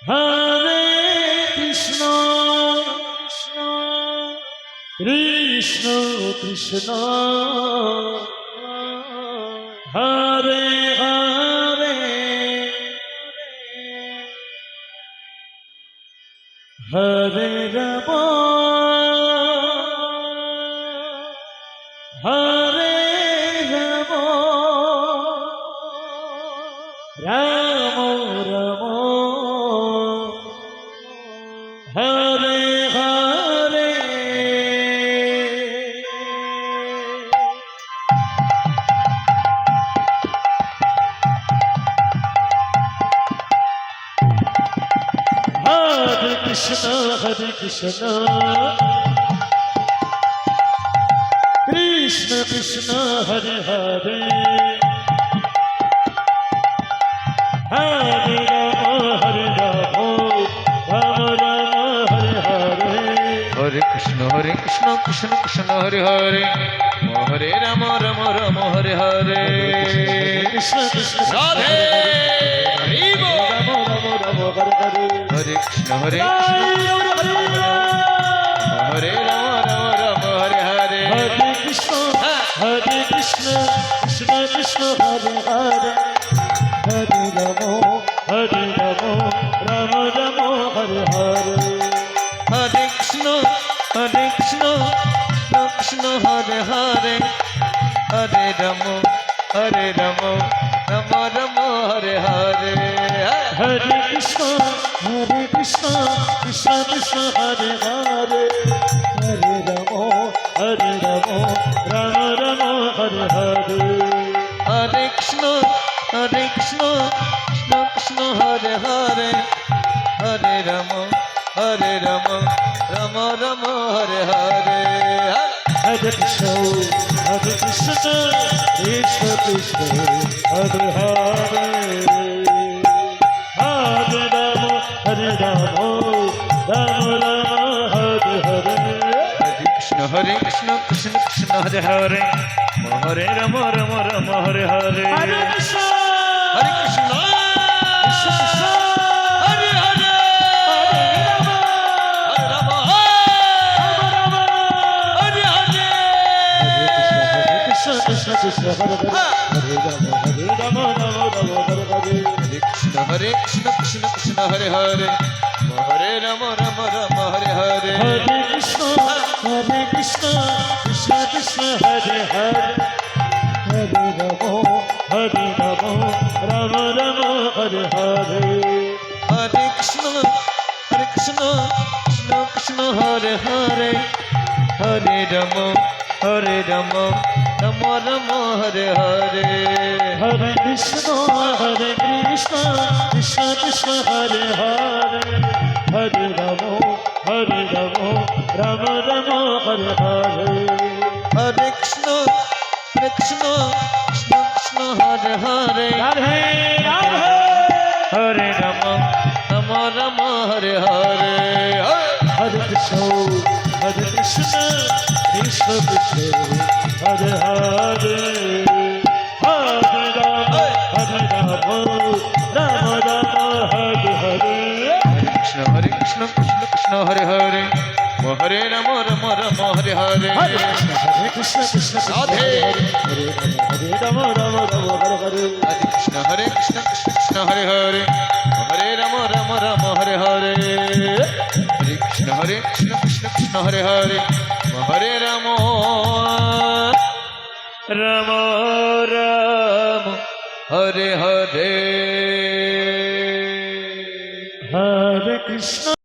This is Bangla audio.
হরে কৃষ্ণ কৃষ্ণ কৃষ্ণ হরে হরে হরে রাম হরে রাম রাম রাম হরে হরে হরে কৃষ্ণ কৃষ্ণ কৃষ্ণ হরে হরে হরে রাম রাম রাম হরে হরে হরে কৃষ্ণ কৃষ্ণ কৃষ্ণ হরে হরে হরে রাম রাম রাম হরে হরে কৃষ্ণ কৃষ্ণ রাধে হরি বল। রাম রাম রাম হরে হরে হরে কৃষ্ণ হরে রাম রাম হরে হরে হরে কৃষ্ণ কৃষ্ণ কৃষ্ণ হরে হরে হরে রাম রাম রাম হরে হরে হরে কৃষ্ণ কৃষ্ণ কৃষ্ণ হরে হরে হরে রাম রাম রাম হরে হরে হরে কৃষ্ণ কৃষ্ণ কৃষ্ণ হরে হরে হরে রাম রাম রাম হরে হরে হরে কৃষ্ণ কৃষ্ণ কৃষ্ণ হরে হরে হরে রাম রাম রাম হরে হরে হরে কৃষ্ণ কৃষ্ণ কৃষ্ণ হরে হরে হরে রাম রাম রাম হরে হরে হরে কৃষ্ণ কৃষ্ণ কৃষ্ণ হরে হরে হরে রাম রাম রাম হরে হরে হরে কৃষ্ণ হরে কৃষ্ণ কৃষ্ণ হরে হরে হরে রাম হরে হরে কৃষ্ণ কৃষ্ণ কৃষ্ণ হরে রাম রাম হরে হরে হরে কৃষ্ণ কৃষ্ণ কৃষ্ণ হরে হরে হরে রাম রাম রাম হরে হরে হরে কৃষ্ণ কৃষ্ণ কৃষ্ণ হরে হরে হরে রাম রাম রাম হরে হরে হরে কৃষ্ণ কৃষ্ণ কৃষ্ণ হরে হরে হরে রাম রাম রাম হরে হরে হরে কৃষ্ণ কৃষ্ণ কৃষ্ণ হরে হরে হরে রাম রাম রাম হরে হরে হরে কৃষ্ণ কৃষ্ণ কৃষ্ণ হরে হরে রাধে রাধে হরে রাম রাম হরে হরে হরে কৃষ্ণ কৃষ্ণ কৃষ্ণ হরে হরে হরে রাম রাম রাম হরে হরে কৃষ্ণ কৃষ্ণ কৃষ্ণ হরে হরে হরে রাম রাম রাম হরে হরে হরে কৃষ্ণ কৃষ্ণ রাধে হরে রাম রাম রাম হরে হরে হরে কৃষ্ণ কৃষ্ণ হরে হরে হরে রাম রাম রাম হরে হরে হরে কৃষ্ণ কৃষ্ণ হরে হরে হরে রাম রাম রাম হরে হরে হরে কৃষ্ণ